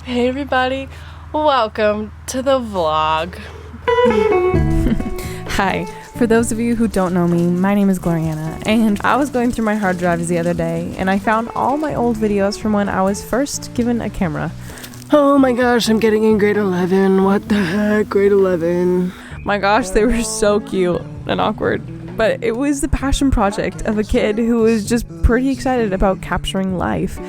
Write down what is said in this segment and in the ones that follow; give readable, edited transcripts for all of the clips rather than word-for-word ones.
Hey everybody, welcome to the vlog. Hi, for those of you who don't know me, my name is Gloriana, and I was going through my hard drives the other day, and I found all my old videos from when I was first given a camera. Oh my gosh, I'm getting in grade 11. What the heck, grade 11. My gosh, they were so cute and awkward. But it was the passion project of a kid who was just pretty excited about capturing life.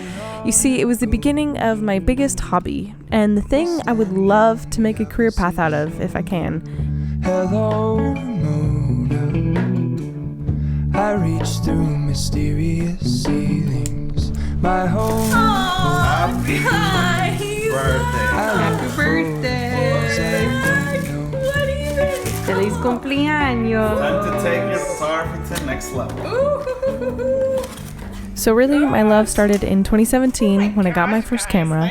You see, it was the beginning of my biggest hobby, and the thing I would love to make a career path out of if I can. Hello, moon. I reach through mysterious ceilings. My home. Happy birthday! What even? Feliz cumpleaños! Time to take your photography to the next level. So really, my love started in 2017 when I got my first camera,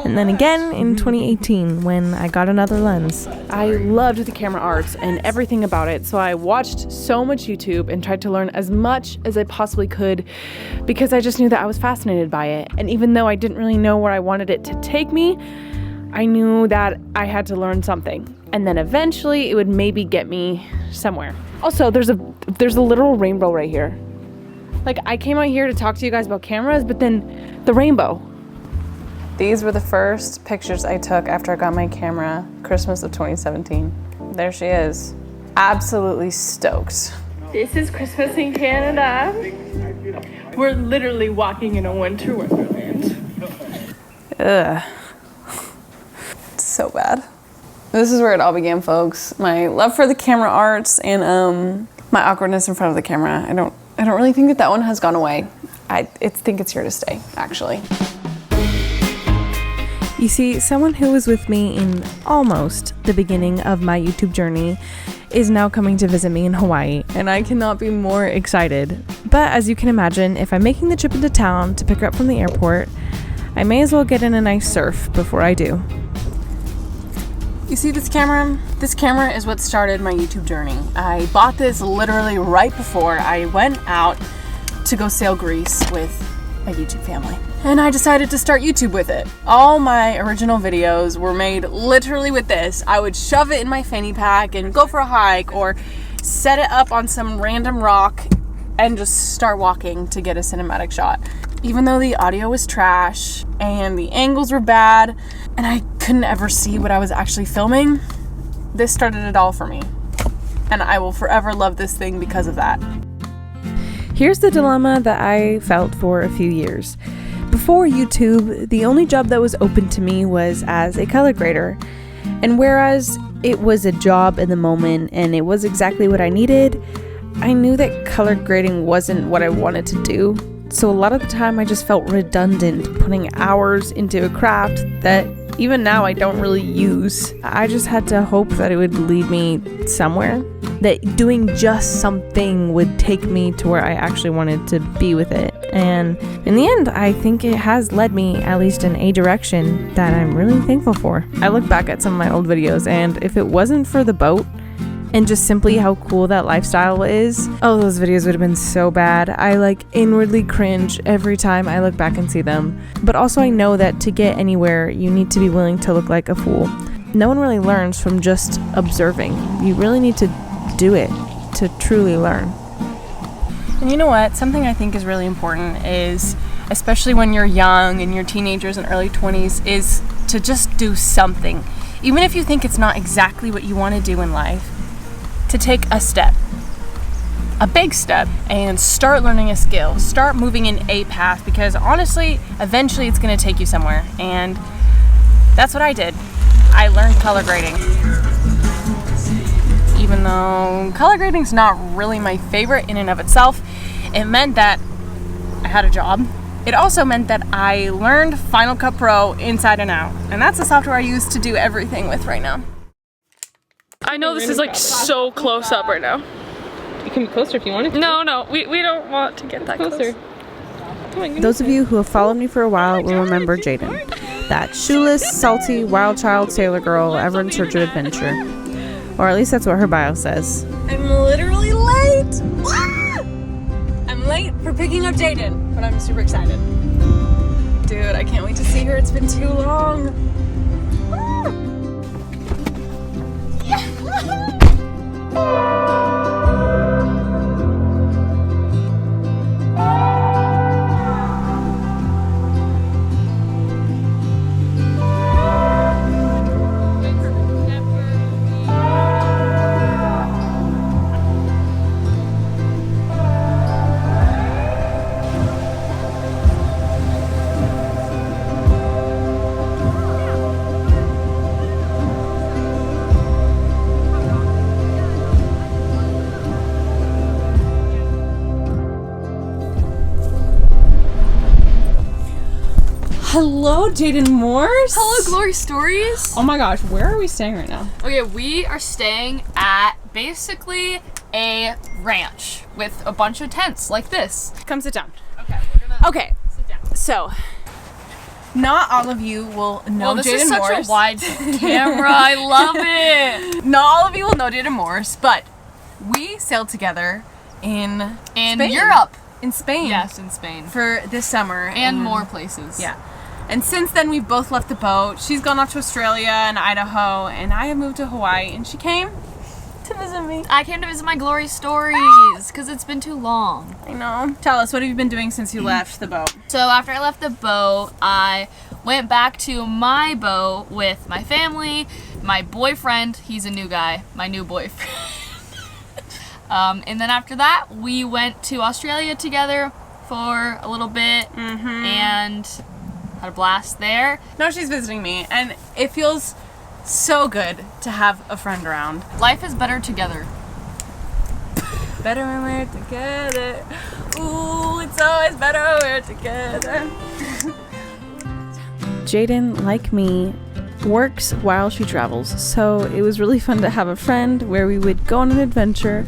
and then again in 2018 when I got another lens. I loved the camera arts and everything about it, so I watched so much YouTube and tried to learn as much as I possibly could because I just knew that I was fascinated by it. And even though I didn't really know where I wanted it to take me, I knew that I had to learn something. And then eventually it would maybe get me somewhere. Also, there's a literal rainbow right here. Like, I came out here to talk to you guys about cameras, but then the rainbow. These were the first pictures I took after I got my camera, Christmas of 2017. There she is. Absolutely stoked. This is Christmas in Canada. We're literally walking in a winter wonderland. Ugh. It's so bad. This is where it all began, folks. My love for the camera arts and my awkwardness in front of the camera. I don't really think that one has gone away. I think it's here to stay, actually. You see, someone who was with me in almost the beginning of my YouTube journey is now coming to visit me in Hawaii, and I cannot be more excited. But as you can imagine, if I'm making the trip into town to pick her up from the airport, I may as well get in a nice surf before I do. You see this camera? This camera is what started my YouTube journey. I bought this literally right before I went out to go sail Greece with my YouTube family. And I decided to start YouTube with it. All my original videos were made literally with this. I would shove it in my fanny pack and go for a hike or set it up on some random rock and just start walking to get a cinematic shot. Even though the audio was trash and the angles were bad and I couldn't ever see what I was actually filming, this started it all for me. And I will forever love this thing because of that. Here's the dilemma that I felt for a few years. Before YouTube, the only job that was open to me was as a color grader. And whereas it was a job in the moment and it was exactly what I needed, I knew that color grading wasn't what I wanted to do. So a lot of the time I just felt redundant putting hours into a craft that even now I don't really use. I just had to hope that it would lead me somewhere, that doing just something would take me to where I actually wanted to be with it. And in the end, I think it has led me at least in a direction that I'm really thankful for. I look back at some of my old videos, and if it wasn't for the boat and just simply how cool that lifestyle is, oh, those videos would have been so bad. I inwardly cringe every time I look back and see them. But also I know that to get anywhere, you need to be willing to look like a fool. No one really learns from just observing. You really need to do it to truly learn. And you know what? Something I think is really important is, especially when you're young and you're teenagers and early 20s, is to just do something. Even if you think it's not exactly what you want to do in life, to take a step, a big step, and start learning a skill, start moving in a path, because honestly, eventually it's going to take you somewhere. And that's what I did. I learned color grading. Even though color grading's not really my favorite in and of itself, it meant that I had a job. It also meant that I learned Final Cut Pro inside and out. And that's the software I use to do everything with right now. I know this is so close up right now. You can be closer if you wanted to. No, we don't want to get that closer. Those of you who have followed me for a while will remember Jadyn, that shoeless, salty, wild child sailor girl ever in search of adventure. Or at least that's what her bio says. I'm literally late! I'm late for picking up Jadyn, but I'm super excited. Dude, I can't wait to see her. It's been too long. Hello, Jadyn Morse. Hello, Glory Stories. Oh my gosh, where are we staying right now? Okay, we are staying at basically a ranch with a bunch of tents like this. Come sit down. Okay, we're gonna Okay, sit down. so not all of you will know Well, this Jadyn is such Morse. a wide camera. I love it. Not all of you will know Jadyn Morse, but we sailed together in In Spain. Europe. In Spain. Yes, in Spain. For this summer. And more places. Yeah. And since then, we've both left the boat. She's gone off to Australia and Idaho, and I have moved to Hawaii, and she came to visit me. I came to visit my Glory Stories because it's been too long. I know. Tell us, what have you been doing since you left the boat? So after I left the boat, I went back to my boat with my family, my boyfriend. He's a new guy, my new boyfriend. And then after that, we went to Australia together for a little bit and had a blast there. Now she's visiting me, and it feels so good to have a friend around. Life is better together. Better when we're together. Ooh, it's always better when we're together. Jadyn, like me, works while she travels, so it was really fun to have a friend where we would go on an adventure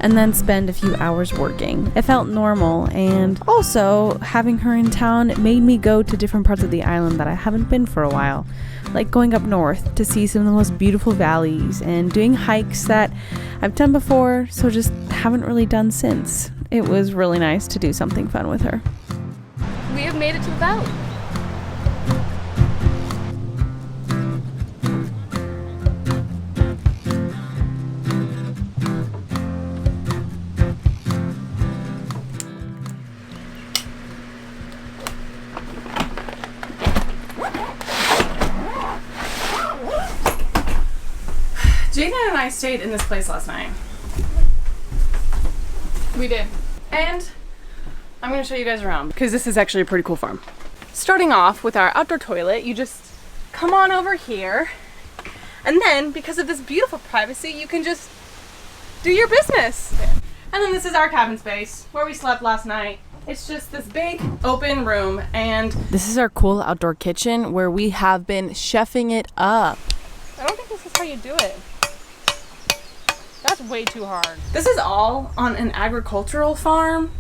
and then spend a few hours working. It felt normal, and also having her in town made me go to different parts of the island that I haven't been for a while, like going up north to see some of the most beautiful valleys and doing hikes that I've done before, so just haven't really done since. It was really nice to do something fun with her. We have made it to the valley. Jadyn and I stayed in this place last night. We did. And I'm going to show you guys around because this is actually a pretty cool farm. Starting off with our outdoor toilet, you just come on over here. And then, because of this beautiful privacy, you can just do your business. And then this is our cabin space where we slept last night. It's just this big open room, and this is our cool outdoor kitchen where we have been chefing it up. I don't think this is how you do it. That's way too hard. This is all on an agricultural farm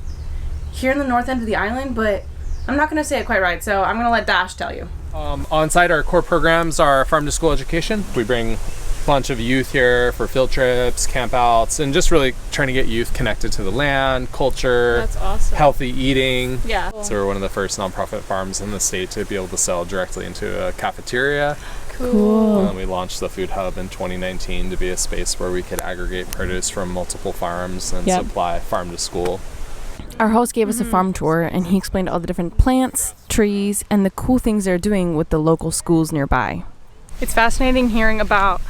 here in the north end of the island, but I'm not going to say it quite right, so I'm going to let Dash tell you. On site, our core programs are farm to school education. We bring a bunch of youth here for field trips, campouts, and just really trying to get youth connected to the land, culture, That's awesome. healthy eating. Yeah. So we're one of the first nonprofit farms in the state to be able to sell directly into a cafeteria. Cool. We launched the Food Hub in 2019 to be a space where we could aggregate produce from multiple farms and supply farm to school. Our host gave us a farm tour, and he explained all the different plants, trees, and the cool things they're doing with the local schools nearby. It's fascinating hearing about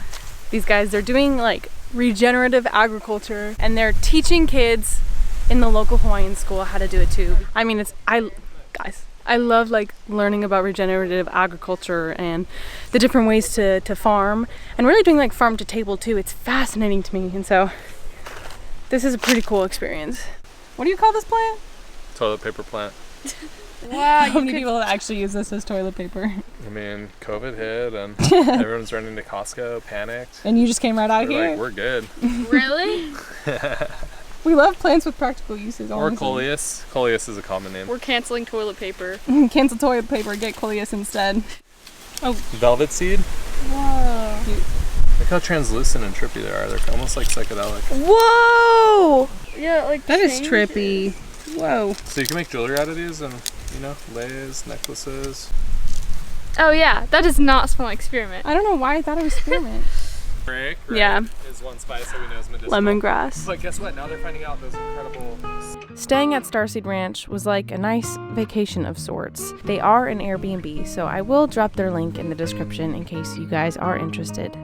these guys. They're doing like regenerative agriculture, and they're teaching kids in the local Hawaiian school how to do it too. I mean, I love like learning about regenerative agriculture and the different ways to farm, and really doing like farm to table too. It's fascinating to me, and so this is a pretty cool experience. What do you call this plant? Toilet paper plant. Wow, how many people actually use this as toilet paper? I mean, COVID hit and everyone's running to Costco, panicked. And you just came right out We're here? like, we're good. Really? We love plants with practical uses. Or honestly. coleus. Coleus is a common name. We're canceling toilet paper. Cancel toilet paper, get coleus instead. Velvet seed. Whoa. Look how translucent and trippy they are. They're almost like psychedelic. Whoa! Yeah, like That is trippy. Whoa. So you can make jewelry out of these and, you know, leis, necklaces. Oh yeah, that does not smell like spearmint. I don't know why I thought it was spearmint. Right? Yeah. Is one spice that we know is medicinal. Lemongrass. But guess what? Now they're finding out those incredible... Staying at Starseed Ranch was like a nice vacation of sorts. They are an Airbnb, so I will drop their link in the description in case you guys are interested.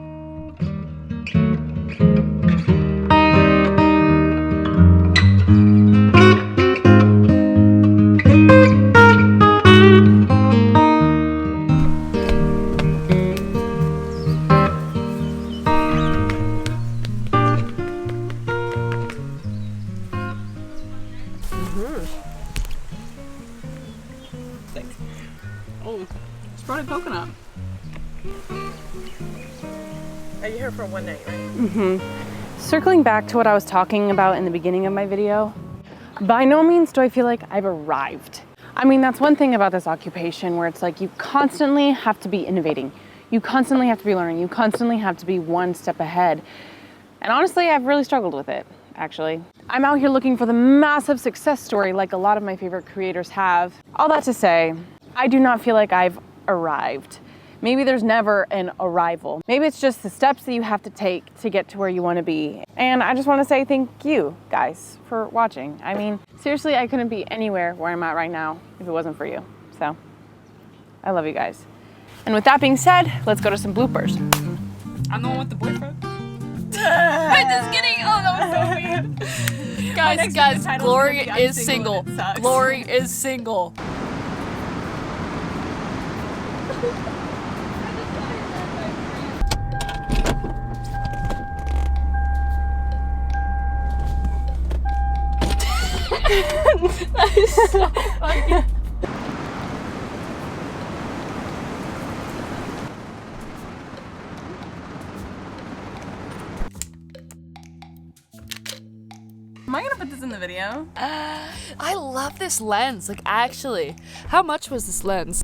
Oh, sprouted coconut. Are you here for one night, right? Circling back to what I was talking about in the beginning of my video, by no means do I feel like I've arrived. I mean, that's one thing about this occupation where it's like you constantly have to be innovating. You constantly have to be learning. You constantly have to be one step ahead. And honestly, I've really struggled with it, actually. I'm out here looking for the massive success story like a lot of my favorite creators have. All that to say, I do not feel like I've arrived. Maybe there's never an arrival. Maybe it's just the steps that you have to take to get to where you want to be. And I just want to say thank you guys for watching. I mean, seriously, I couldn't be anywhere where I'm at right now if it wasn't for you. So, I love you guys. And with that being said, let's go to some bloopers. I'm the one with the boyfriend. I'm just kidding. Oh, that was so weird. Guys, Glory is single. Glory is single. That is so funny. Am I gonna put this in the video? I love this lens. Like, actually, how much was this lens?